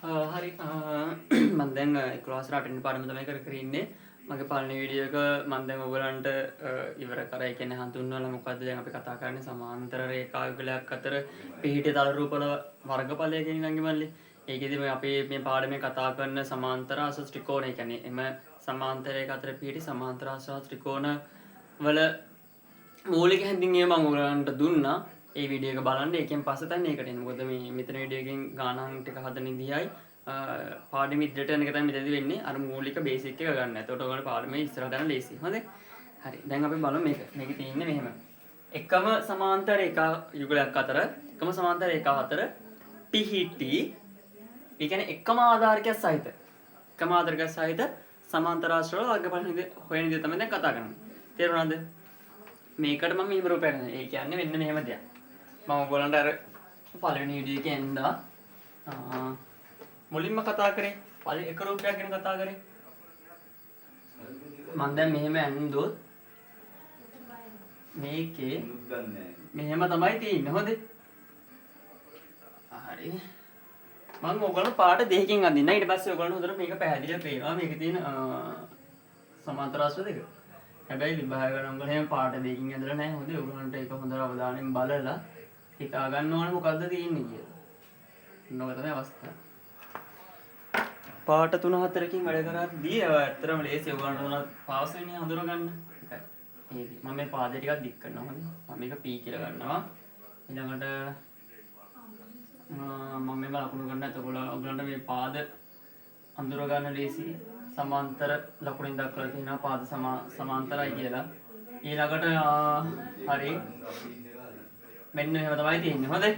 හරි මම දැන් ක්ලාස් 8 වෙනි පාඩම තමයි කර ඉන්නේ. මගේ පළවෙනි වීඩියෝ එක මම දැන් ඔයගලන්ට ඉවර කරා. ඒ කියන්නේ හඳුන්වලා මොකද්ද දැන් අපි කතා කරන්නේ සමාන්තර රේඛා යුගලයක් අතර පිහිටි තල රූපවල වර්ගඵලය කියන එක මල්ලි. ඒකෙදි මේ අපි මේ පාඩමේ කතා කරන සමාන්තර ආශ්‍රිත ත්‍රිකෝණ. ඒ කියන්නේ එම සමාන්තර රේඛා අතර පිහිටි සමාන්තර ආශ්‍රිත ත්‍රිකෝණ වල මූලික හැඳින්වීම මම ඔයගලන්ට දුන්නා. ඒ වීඩියෝ එක බලන්න. ඒකෙන් පස්සේ තමයි මේකට එන්නේ. මොකද මේ මෙතන වීඩියෝ එකෙන් ගානන් ටික හදන ඉදියයි පාඩම ඉදිරියට යන එක තමයි මෙතනදී වෙන්නේ. අර මූලික බේසික් එක ගන්න. එතකොට ඔයගොල්ලෝ පාඩමේ ඉස්සරහට යන ලේසි. හරිද? හරි. දැන් අපි බලමු මේක. මේකේ තියෙන්නේ මෙහෙම. එකම සමාන්තර රේඛා යුගලයක් අතර එකම සමාන්තර රේඛා අතර පිහිටි ඒ කියන්නේ එකම ආධාරකයක් සහිත එකම ආධාරකයක් සහිත සමාන්තර ආශ්‍රව වර්ගඵල හොයන විදිහ තමයි දැන් කතා කරන්නේ. තේරුණාද? මේකට මම මෙහෙම රූපයක් ගන්නවා. ඒ කියන්නේ මෙන්න මෙහෙම දෙයක්. මම ඔයගොල්ලන්ට අර පළවෙනි වීඩියෝ එකේ එන්දා මුලින්ම කතා කරේ එක රූපයක් ගැන කතා කරේ. මම දැන් මෙහෙම ඇන්දොත් මේකේ මෙහෙම තමයි තියෙන්නේ. හොඳේ. හරි. මම ඔයගොල්ලෝ පාට දෙකකින් අඳින්න. ඊට පස්සේ ඔයගොල්ලෝ හොඳට මේක පැහැදිලිව පේනවා. මේකේ තියෙන සමාන්තර ආශ්‍රිත දෙක. හැබැයි විභාග කරනකොට එහෙම පාට දෙකකින් ඇදලා නැහැ. හොඳේ. ඔයගොල්ලන්ට ඒක හොඳට අවධානයෙන් බලලා හිතා ගන්න ඕනේ මොකද්ද තියෙන්නේ කියලා. මොනවද තමයි අවස්ථාව. පාට 3-4කින් වැඩ කරද්දී ඇත්තටම ලේසි ඔයගොල්ලන්ට උනත් පාස් වෙන්නේ හඳුන ගන්න. ඒකයි. මම මේ පාදේ ටිකක් දික් කරනවා. හොඳේ. මම මේක P කියලා ගන්නවා. ඊළඟට මම මේ ලකුණු ගන්න. එතකොට ඔයගොල්ලන්ට මේ පාද අඳුර ගන්න ලේසි. සමාන්තර ලකුණෙන් දක්වලා තියෙනවා පාද සමාන්තරයි කියලා. ඊළඟට හරි මෙන්න එහෙම තමයි තියෙන්නේ. හොඳයි.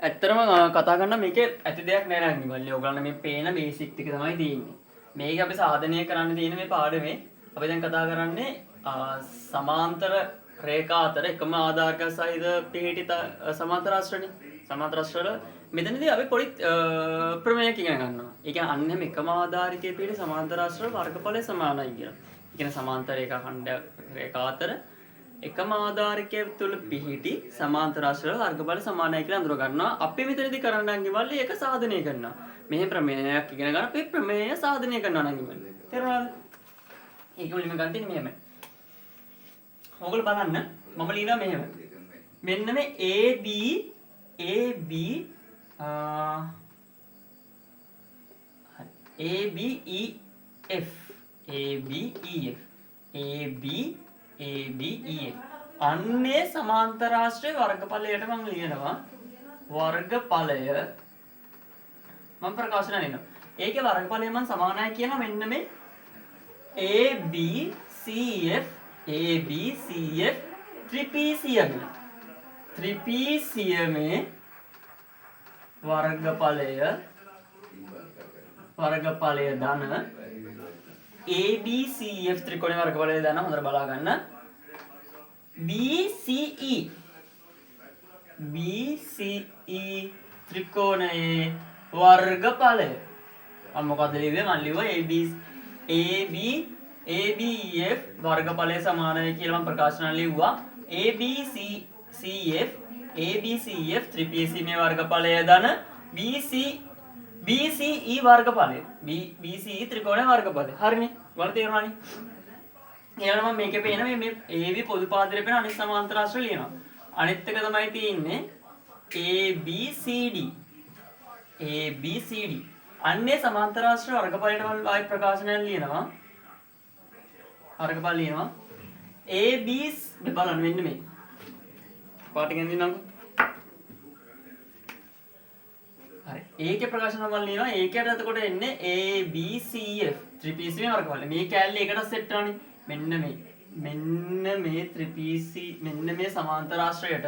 ඇත්තටම කතා කරන්න මේකේ ඇති දෙයක් නෑ නංගි මල්ලි. ඔයගොල්ලන් මේ පේන බේසික් ටික තමයි තියෙන්නේ. මේක අපි සාධනය කරන්න තියෙන මේ පාඩමේ අපි දැන් කතා කරන්නේ සමාන්තර රේඛා අතර එකම ආධාරක සහිත පිහිටි සමාන්තර ආශ්‍රයනේ. සමාන්තර ආශ්‍රය මෙතනදී අපි පොඩි ප්‍රමේයයක් ඉගෙන ගන්නවා. ඒ කියන්නේ අන්න එහෙම එකම ආධාරිකයේ පිහිටි සමාන්තර ආශ්‍රය වර්ගඵලය සමානයි කියලා. ඒ කියන්නේ සමාන්තර රේඛා ඛණ්ඩ රේඛා අතර එකම ආධාරකයේ තුල පිහිටි සමාන්තර ආශ්‍රය වර්ගඵල සමානයි කියලා අඳුර ගන්නවා. අපි මෙතනදී කරන්න අංගිමල්ලි ඒක සාධනය කරනවා. මෙහෙම ප්‍රමේයයක් ඉගෙන ගන්න අපි ප්‍රමේය සාධනය කරනවා අංගිමල්ලි. තේරුණාද? ඒක මුලින්ම ගන්න තියෙන්නේ මෙහෙම. ඔයගොල්ලෝ බලන්න මම ලියනවා මෙහෙම. මෙන්න මේ AB ABEF අන්නේ සමාන්තර ආශ්‍රය වර්ගඵලයට මම ලියනවා වර්ගඵලය මම ප්‍රකාශන කරනවා. ඒකේ වර්ගඵලය මම සමානයි කියනවා මෙන්න මේ ABCF ත්‍රිපීසියමේ වර්ගඵලය ධන ABCF ත්‍රිකෝණයේ වර්ගඵලය ධන හොඳට බලා ගන්න. BCE ත්‍රිකෝණයේ වර්ගඵලය මම මොකද ලිව්වේ? මම ලිව්වා ABEF වර්ගඵලය සමානයි කියලා මම ප්‍රකාශන ලිව්වා. ABCF ත්‍රිපීසියමේ වර්ගඵලය ධන BCE වර්ගඵලය BCE ත්‍රිකෝණයේ වර්ගඵලය. හරිනේ. ඔයාලට තේරුණානේ? ඊළඟ මම මේකේ පේන මේ AB පොදු පාදයේ පේන අනිත් සමාන්තර ආශ්‍රය ලියනවා. අනිත් එක තමයි තියෙන්නේ ABCD. අන්නේ සමාන්තර ආශ්‍රය වර්ගඵලයට මම ආයි ප්‍රකාශනයක් ලියනවා. වර්ගඵල ලියනවා. AB බලන්න මෙන්න මේ. පාටින් දිනනකො. හරි. ඒකේ ප්‍රකාශන මම ලියනවා. ඒකට එතකොට එන්නේ ABCF ත්‍රිපීසියමේ වර්ගඵලය. මේ කැලේ එකට සෙට් වෙනවානේ. මෙන්න මේ ත්‍රිපීසි මෙන්න මේ සමාන්තර ආශ්‍රයයට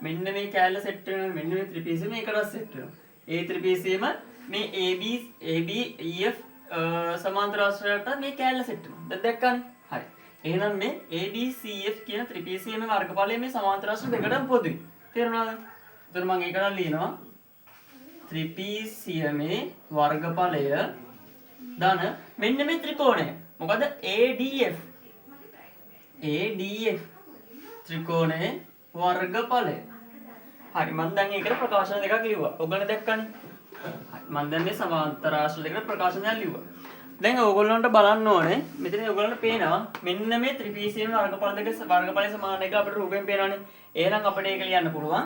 මෙන්න මේ කැලේ සෙට් වෙනවා. මෙන්න මේ ත්‍රිපීසියම එකට සෙට් වෙනවා. ඒ ත්‍රිපීසියම මේ ABEF සමාන්තර ආශ්‍රයයට මේ කැලේ සෙට් වෙනවා. දැන් දැක්කනේ? හරි. එහෙනම් මේ ABCF කියන ත්‍රිපීසියමේ වර්ගඵලය මේ සමාන්තර ආශ්‍රය දෙකටම පොදුයි. තේරුණාද? එතකොට මම ඒකට ලියනවා ත්‍රිපීසියමේ වර්ගඵලය ධන මෙන්න මේ ත්‍රිකෝණය. මොකද ADF ත්‍රිකෝණයේ වර්ගඵලය. හරි මම දැන් ඒකට ප්‍රකාශන දෙකක් ලිව්වා. ඔයගොල්ලෝ දැක්කනේ. හරි මම දැන් මේ සමාන්තර ආශ්‍රිත දෙකට ප්‍රකාශනයක් ලිව්වා. දැන් ඔයගොල්ලන්ට බලන්න ඕනේ මෙතන ඔයගොල්ලන්ට පේනවා මෙන්න මේ ත්‍රිපිසීම වර්ගඵල දෙක වර්ගඵලය සමාන එක අපිට රූපයෙන් පේනවනේ. එහෙනම් අපිට ඒක ලියන්න පුළුවන්.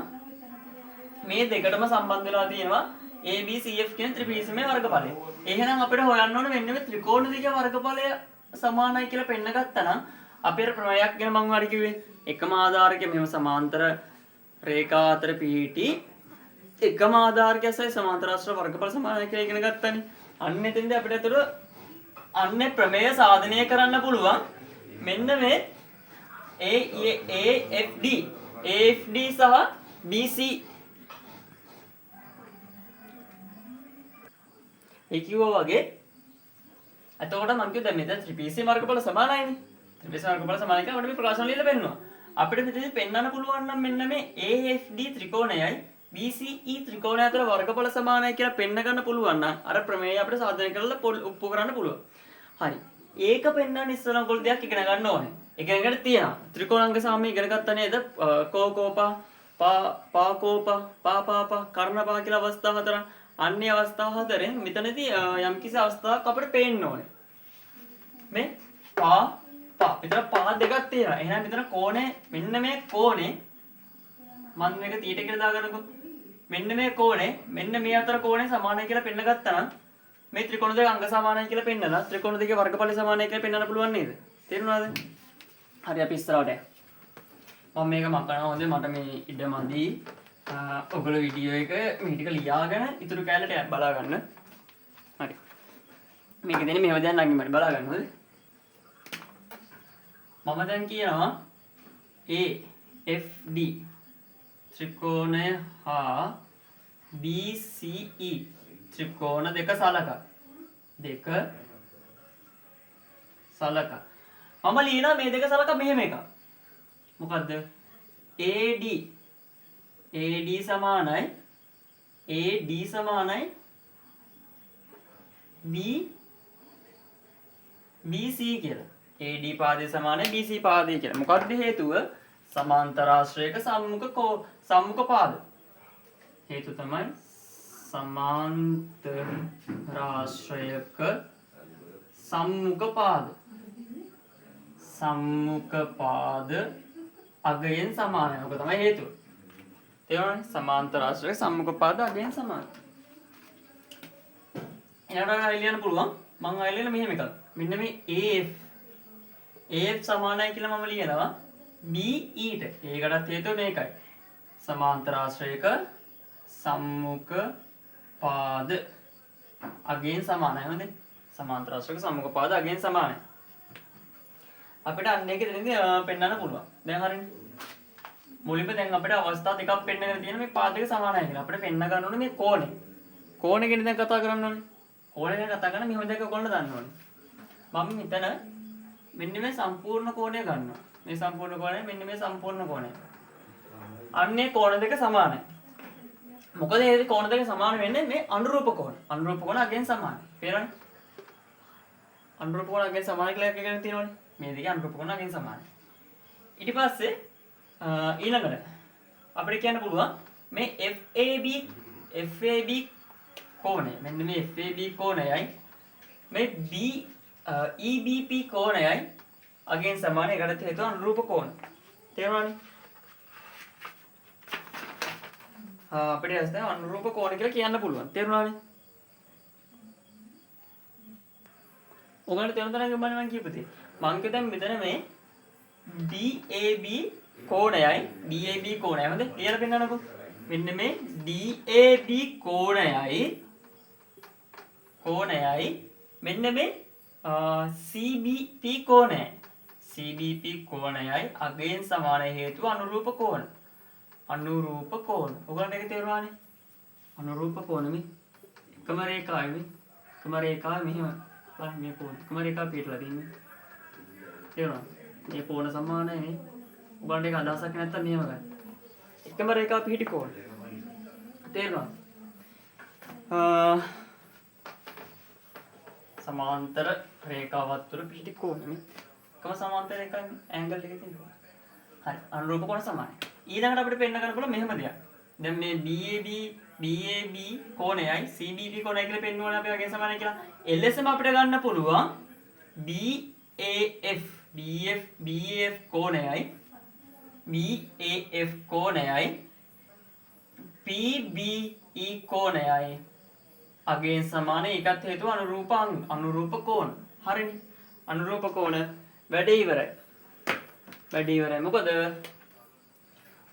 මේ දෙකටම සම්බන්ධ වෙලා තියෙනවා ABCF කියන ත්‍රිපිසීමේ වර්ගඵලය. එහෙනම් අපිට හොයන්න ඕනේ මෙන්න මේ ත්‍රිකෝණ දෙකේ වර්ගඵලය සමානයි කියලා පෙන්න ගත්තා නම් අපේ ප්‍රමේයයක් ගැන මම ඔයාලට කිව්වේ එකම ආධාරකයේ මෙහෙම සමාන්තර රේඛා අතර පිහිටි එකම ආධාරකයේ සයි සමාන්තර ආශ්‍රිත වර්ගඵල සමානයි කියලා ඉගෙන ගත්තානේ. අන්න එතෙන්දී අපිට අතට අන්නේ ප්‍රමේය සාධනය කරන්න පුළුවන් මෙන්න මේ AFD සහ BC ඒ කිව්වා වගේ එතකොට මම කිව්වා දැන් මෙතන ත්‍රිපිසීම වර්ගඵල සමානයිනේ. ත්‍රිපිසීම වර්ගඵල සමානයි කියලා අපිට මේ ප්‍රකාශන ලියලා පෙන්නනවා. අපිට මෙතනදී පෙන්වන්න පුළුවන් නම් මෙන්න මේ AFD ත්‍රිකෝණයයි BCE ත්‍රිකෝණය අතර වර්ගඵල සමානයි කියලා පෙන්න ගන්න පුළුවන් නම් අර ප්‍රමේය අපිට සාධනය කරලා ඔප්පු කරන්න පුළුවන්. හරි. ඒක පෙන්වන්න ඉස්සෙල්ලා ඔයගොල්ලෝ දෙයක් ඉගෙන ගන්න ඕනේ. ඉගෙනගෙන තියෙනවා. ත්‍රිකෝණාංග සාමය ඉගෙන ගත්තා නේද? කෝකෝපා පාකෝපා පාපාපා කර්ණපා කියලා අවස්ථා හතරක්. අන්නේ අවස්ථා හතරෙන් මෙතනදී යම්කිසි අවස්ථාවක් අපිට පේන්න ඕනේ. මේ පා මෙතන පා දෙකක් තියෙනවා. එහෙනම් මෙතන කෝණය මෙන්න මේ කෝණය මම මේක තීට කියලා දාගන්නකො. මෙන්න මේ කෝණය මෙන්න මේ අතර කෝණය සමානයි කියලා පෙන්න ගත්තා නම් මේ ත්‍රිකෝණ දෙක අංග සමානයි කියලා පෙන්නලා ත්‍රිකෝණ දෙකේ වර්ගඵල සමානයි කියලා පෙන්වන්න පුළුවන් නේද? තේරුණාද? හරි අපි ඉස්සරහට මම මේක මකනවා හොඳේ මට මේ ඉඩ මදි. ඔයගොල්ලෝ වීඩියෝ එක මේ ටික ලියාගෙන ඉතුරු කැලේට බලා ගන්න. හරි. මේක දෙන්නේ මෙහෙම දැන් නැගින්න මට බලා ගන්න හොඳේ. මම දැන් කියනවා AFD ත්‍රිකෝණය හා BCE ත්‍රිකෝණ දෙක සලකා. මම ලියනවා මේ දෙක සලකා මෙහෙම එකක්. මොකද්ද? AD සමානයි BC කියලා. AD පාදය සමානයි BC පාදය කියලා. මොකද්ද හේතුව? සමාන්තර ආශ්‍රයක සම්මුඛ පාද. හේතුව තමයි සමාන්තර ආශ්‍රයක සම්මුඛ පාද අගයෙන් සමානයි. ඔක තමයි හේතුව. තේරුණානේ? සමාන්තර ආශ්‍රයක සම්මුඛ පාද අගයෙන් සමානයි. එයාට අයිලියන්න පුළුවන්. මම අයිලියන මෙහෙම එකක්. මෙන්න මේ AF සමානයි කියලා මම ලියනවා BE ට. ඒකටත් හේතුව මේකයි. සමාන්තර ආශ්‍රයක සම්මුඛ පාද අගයෙන් සමානයි. හොඳේ. සමාන්තර ආශ්‍රයක සම්මුඛ පාද අගයෙන් සමානයි. අපිට අන්න ඒක දෙන්නේ පෙන්වන්න පුළුවන්. දැන් හරිනේ. මුලින්ම දැන් අපිට අවස්ථා දෙකක් පෙන්නගෙන තියෙන මේ පාද දෙක සමානයි කියලා. අපිට පෙන්න ගන්න ඕනේ මේ කෝණය. කෝණය ගැන දැන් කතා කරන්න ඕනේ. කෝණය ගැන කතා කරන මෙහෙම දෙක කොල්ල දන්න ඕනේ. මම මෙතන මෙන්න මේ සම්පූර්ණ කෝණය ගන්නවා. මේ සම්පූර්ණ කෝණය මෙන්න මේ සම්පූර්ණ කෝණය. අන්නේ කෝණ දෙක සමානයි. මොකද මේ කෝණ දෙක සමාන වෙන්නේ මේ අනුරූප කෝණ. අනුරූප කෝණ අගෙන් සමානයි. තේරෙනවද? අනුරූප කෝණ අගෙන් සමාන කියලා එකක් ගැන තියෙනවනේ. මේ දෙක අනුරූප කෝණ අගෙන් සමානයි. ඊට පස්සේ ඊළඟට අපිට කියන්න පුළුවන් මේ FAB කෝණය. මෙන්න මේ FAB කෝණයයි මේ EBP කෝණයයි අගෙන් සමාන. ඒකට හේතුව අනුරූප කෝණ. තේරුණානේ? අපිට ඇස්ත අනුරූප කෝණ කියලා කියන්න පුළුවන්. තේරුණානේ? ඔයගොල්ලෝ තේරුම් ගන්න මම කියපු දේ. මම දැන් මෙතන මේ DAB කෝණයයි හොඳේ ලියලා පෙන්නන්නකෝ. මෙන්න මේ DAB කෝණයයි මෙන්න මේ CBP කෝණයයි අගයෙන් සමාන. හේතුව අනුරූප කෝණ. ඔයගොල්ලන්ට ඒක තේරුණානේ? අනුරූප කෝණ මේ එකම රේඛාවයි මේ. එකම රේඛාව මෙහෙම බලන්න මේ කෝණ. එකම රේඛාව පිටලා තියෙන්නේ. තේරුණාද? මේ කෝණ සමානයි නේ. ඔයගොල්ලන්ට ඒක අදහසක් නැත්තම් මෙහෙම ගන්න. එකම රේඛාව පිහිටි කෝණ. තේරුණාද? සමාන්තර රේඛාවත් තුර පිහිටි කෝණ මේ. එකම සමාන්තර රේඛාවේ ඇන්ගල් එකක තියෙනවා. හරි. අනුරූප කෝණ සමානයි. ඊළඟට අපිට පෙන්න ගන්න පුළුවන් මෙහෙම දෙයක්. දැන් මේ BAB BAB කෝණයයි CBP කෝණය කියලා පෙන්වන්නේ අපි අගයන් සමානයි කියලා. එලෙසම අපිට ගන්න පුළුවන් BAF කෝණයයි PBE කෝණයයි අගයන් සමානයි. ඒකත් හේතුව අනුරූප කෝණ. හරිනේ. අනුරූප කෝණ වැඩේ ඉවරයි. මොකද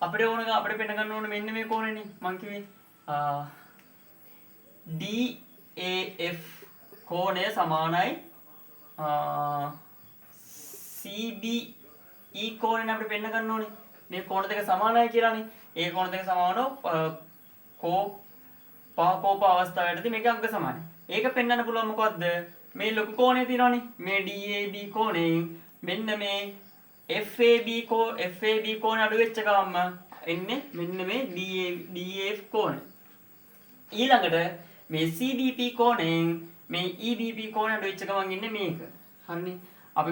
අපිට පෙන්න ගන්න ඕන මෙන්න මේ කෝණෙනේ. මං කිව්වේ DAF කෝණය සමානයි CBE කෝණය අපිට පෙන්න ගන්න ඕනේ. මේ කෝණ දෙක සමානයි කියලානේ. ඒ කෝණ දෙක සමානව කෝප අවස්ථාවේදී මේක අංග සමානයි. ඒක පෙන්වන්න පුළුවන් මොකද්ද? මේ ලොකු කෝණය තියෙනවානේ. මේ DAB කෝණයෙන් මෙන්න මේ FAB කෝණය අඩු වෙච්ච ගමන් එන්නේ මෙන්න මේ DAF කෝණය. ඊළඟට මේ CBP කෝණයෙන් මේ EBP කෝණය අඩු වෙච්ච ගමන් ඉන්නේ මේක. හරිනේ. අපි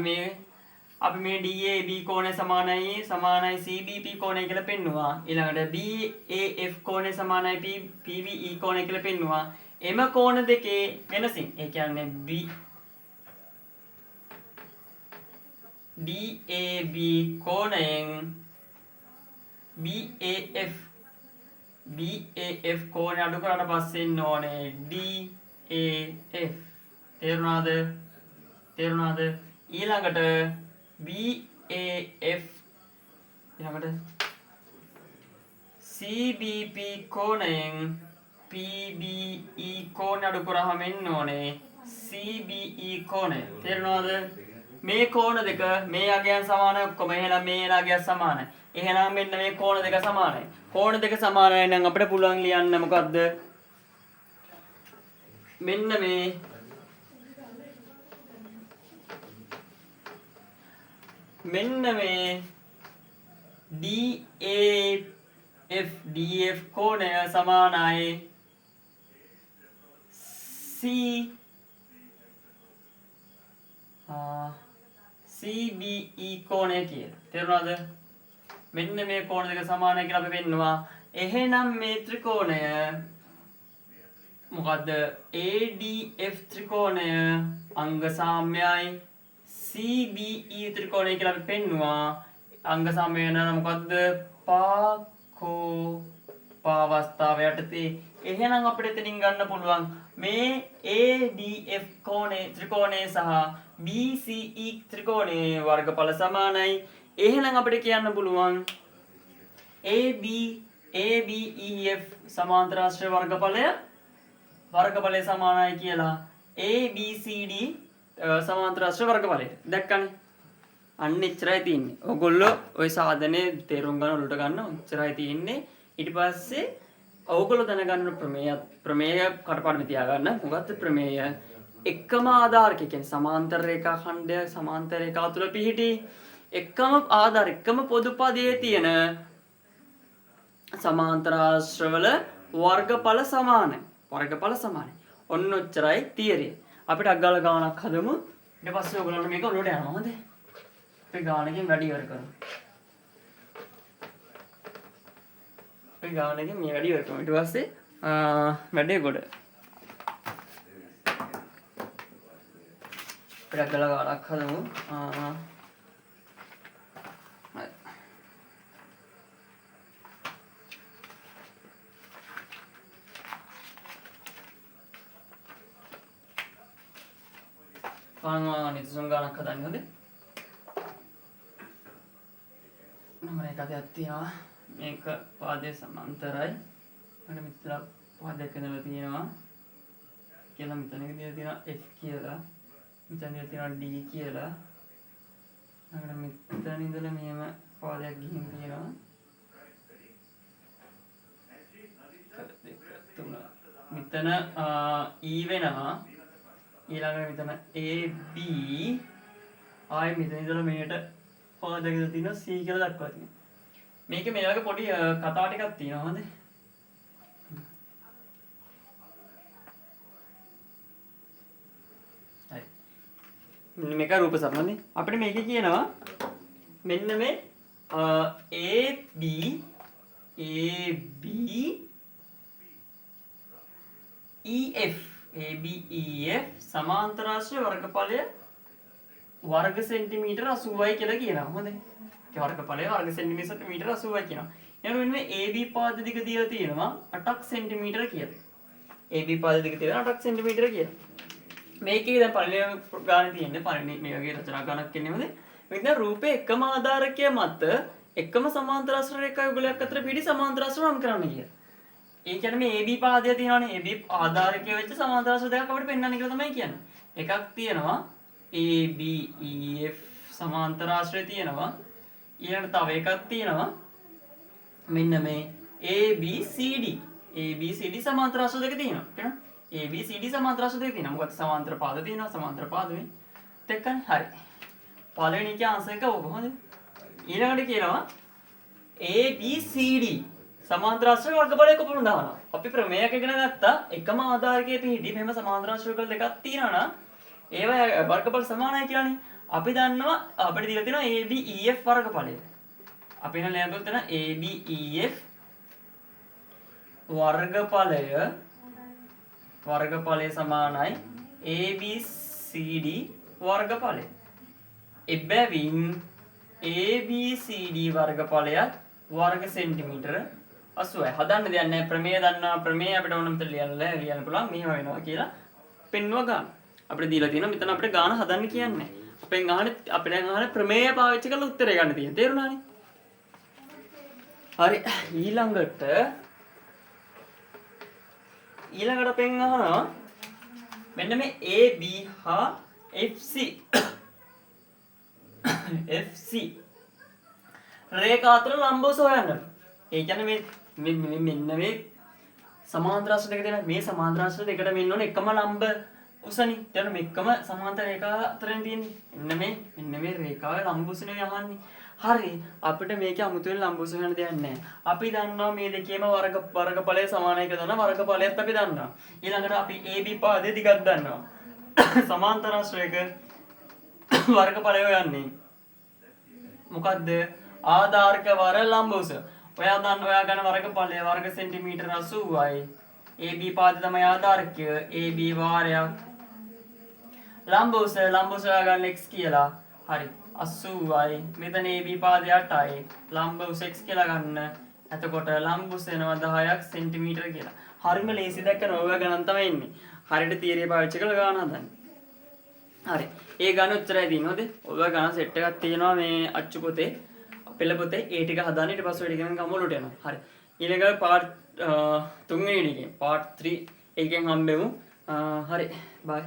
මේ DAB කෝණය සමානයි CBP කෝණය කියලා පෙන්නුවා. ඊළඟට BAF කෝණය සමානයි PBE කෝණය කියලා පෙන්නුවා. එම කෝණ දෙකේ වෙනසින් ඒ කියන්නේ DAB කෝණයෙන් BAF කෝණය අඩු කරලා පස්සේ ඉන්න ඕනේ DAF. තේරුණාද? ඊළඟට BAF ඊළඟට CBP කෝණයෙන් PBE කෝණය අඩු කරාම එන්න ඕනේ CBE කෝණය. තේරුණාද? මේ කෝණ දෙක මේ අගයන් සමානයි ඔක්කොම. එහෙනම් මේ අගයන් සමානයි. එහෙනම් මෙන්න මේ කෝණ දෙක සමානයි. කෝණ දෙක සමානයි නම් අපිට පුළුවන් ලියන්න මොකද්ද? මෙන්න මේ DAF කෝණය සමානයි CBE කෝණය කියලා. තේරුණාද? මෙන්න මේ කෝණ දෙක සමානයි කියලා අපි පෙන්නවා. එහෙනම් මේ ත්‍රිකෝණය මොකද්ද? ADF ත්‍රිකෝණය අංග සාම්‍යයි CBE ත්‍රිකෝණය කියලා අපි පෙන්නවා. අංග සාම්‍ය වෙනවා මොකද්ද? පාවස්ථාව යටතේ. එහෙනම් අපිට එතනින් ගන්න පුළුවන් මේ ADF ත්‍රිකෝණය සහ BCE ත්‍රිකෝණයේ වර්ගඵල සමානයි. එහෙනම් අපිට කියන්න පුළුවන් ABEF සමාන්තර ආශ්‍රය වර්ගඵලය සමානයි කියලා. ABCD සමාන්තර ආශ්‍රය වර්ගඵලය. දැක්කනේ? අන්න එච්චරයි තියෙන්නේ. ඔයගොල්ලෝ ওই සාධනේ තේරුම් ගන්න උලට ගන්න එච්චරයි තියෙන්නේ. ඊට පස්සේ ඔයගොල්ලෝ දැනගන්න ප්‍රමේය කටපාඩම තියාගන්න. මොකක්ද ප්‍රමේය? එකම ආධාරක කියන්නේ සමාන්තර රේඛා ඛණ්ඩය සමාන්තර රේඛාව තුල පිහිටි එකම ආධාර එකම පොදු පදයේ තියෙන සමාන්තර ආශ්‍රවල වර්ගඵල සමානයි. ඔන්න ඔච්චරයි තියරිය. අපිට අග්ගල ගානක් හදමු. ඊට පස්සේ ඔයගොල්ලන්ට මේක උඩට යනවා. හොඳේ. අපි ගානකින් වැඩි ඉවර කරමු. ඊට පස්සේ වැඩේ ගොඩ. අපිට අග්ගල ගානක් හදමු. නිදසුන් ගානක් හදන්න. හොඳේ. මම එකක් තියෙනවා. මේක පාදයේ සමාන්තරයි. අන්න මෙතන පාදයක ඉඳලා තියෙනවා. කියලා මෙතන ඉඳලා තියෙනවා F කියලා. මෙතන තියෙනවා D කියලා. අන්න මෙතන ඉඳලා මෙහෙම පාදයක් ගිහින් තියෙනවා. 1 2 3. මෙතන E වෙනවා. ඊළඟට මෙතන AB ආයෙ මෙතන ඉඳලා මෙහෙට පාදයක තියෙනවා C කියලා දක්වලා තියෙනවා. මේකේ මේ වගේ පොඩි කතා ටිකක් තියෙනවා. හොඳේ. හරි. මෙන්න මේක රූප සමනේ. අපිට මේකේ කියනවා මෙන්න මේ AB EF ABEF සමාන්තර ආශ්‍රය වර්ගඵලය වර්ග සෙන්ටිමීටර 80යි කියලා කියනවා. හොඳයි. ඒ වර්ගඵලය වර්ග සෙන්ටිමීටර 80යි කියනවා. එතකොට මෙන්න AB පාද දිග තියලා තියෙනවා 8ක් සෙන්ටිමීටර කියලා. AB පාද දිග තියලා 8ක් සෙන්ටිමීටර කියලා. මේකේ දැන් පළවෙනි ගානේ තියෙන්නේ පළවෙනි මේ වගේ රචනා ගණනක් කියන්නේ මොකද? මේක දැන් රූපේ එකම ආධාරකය මත එකම සමාන්තර ආශ්‍රිත රේඛා යුගලයක් අතර පිටි සමාන්තර ආශ්‍රිත නම් කරන්න කියලා. ඒ කියන්නේ මේ AB පාදය තියෙනවානේ AB ආධාරකය වෙච්ච සමාන්තර ආශ්‍රිත දෙකක් අපිට පෙන්වන්න කියලා තමයි කියන්නේ. එකක් තියෙනවා ABEF සමාන්තර ආශ්‍රිත තියෙනවා. ඊළඟට තව එකක් තියෙනවා මෙන්න මේ ABCD සමාන්තර ආශ්‍රිත දෙක තියෙනවා. එහෙනම් ABCD සමාන්තර ආශ්‍රිත දෙක තියෙනවා. මොකද සමාන්තර පාද තියෙනවා සමාන්තර පාද මේ දෙකනේ. හරි. පළවෙනි එකේ ආන්සර් එක ඕක හොඳයි. ඊළඟට කියනවා ABCD සමාන්තර ආශ්‍රිත වර්ගඵලය කොපමණ දානවා. අපි ප්‍රමේයයක් ඉගෙන ගත්තා එකම ආධාරකයේ පිහිටි මෙහෙම සමාන්තර ආශ්‍රිත වර්ග දෙකක් තියෙනවා නම් ඒවා වර්ගඵල සමානයි කියලානේ. අපි දන්නවා අපිට දීලා තියෙනවා ABEF වර්ගඵලය. අපි එහෙනම් ලියන්න තියෙන ABEF වර්ගඵලය සමානයි ABCD වර්ගඵලය. එබැවින් ABCD වර්ගඵලයත් වර්ග සෙන්ටිමීටර 80යි. හදන්න දෙයක් නැහැ. ප්‍රමේය දන්නවා. ප්‍රමේය අපිට ඕන මෙතන ලියන්න පුළුවන්. මෙහෙම වෙනවා කියලා පෙන්වුවා ගන්න. අපිට දීලා තියෙනවා මෙතන අපිට ගාන හදන්න කියන්නේ. අපෙන් අහන්නේ ප්‍රමේය පාවිච්චි කරලා උත්තරය ගන්න තියෙන. තේරුණානේ? හරි. ඊළඟට අපෙන් අහනවා මෙන්න මේ AB හා FC රේඛා අතර ලම්බෝස හොයන්න. ඒ කියන්නේ මෙන්න මේ සමාන්තර ආශ්‍රිත දෙක තියෙනවා. මේ සමාන්තර ආශ්‍රිත දෙකට මෙන්න ඕන එකම ලම්බ උසනේ. එතන මේකම සමාන්තර රේඛා අතරින් තියෙන්නේ. මෙන්න මේ රේඛාවේ ලම්බ උසනේ යහන්නේ. හරි. අපිට මේකේ අමුතුවෙන් ලම්බ උස හොයන්න දෙයක් නැහැ. අපි දන්නවා මේ දෙකේම වර්ගඵලය සමානයි කියලා දන්නවා. වර්ගඵලයත් අපි දන්නවා. ඊළඟට අපි AB පාදයේ දිගක් දන්නවා. සමාන්තර ආශ්‍රයක වර්ගඵලය හොයන්නේ. මොකද්ද? ආධාරක වර ලම්බ උස. ඔයා ගන්න වර්ගඵලය වර්ග සෙන්ටිමීටර 80යි. AB පාදය තමයි ආධාරකය. AB වාරයක් ලම්බ උස ඔයා ගන්න x කියලා. හරි. 80යි. මෙතන AB පාදය 8යි. ලම්බ උස x කියලා ගන්න. එතකොට ලම්බ උස එනවා 10ක් සෙන්ටිමීටර කියලා. හරිම ලේසි දැක්කම ඔයා ගණන් තමයි එන්නේ. හරියට තියරිය පාවිච්චි කරලා ගාන හදන්න. හරි. ඒ ගාන උත්තරය දිනනොද? ඔයා ගාන සෙට් එකක් තියෙනවා මේ අච්චු පොතේ. පෙළ පොතේ ඒ ටික හදාන්න ඊට පස්සේ ඔය ටික ගම වලට යනවා. හරි. ඊළඟ පාර්ට් 3 වෙනි එකේ පාර්ට් 3 එකෙන් හම්බෙමු. හරි. බයි.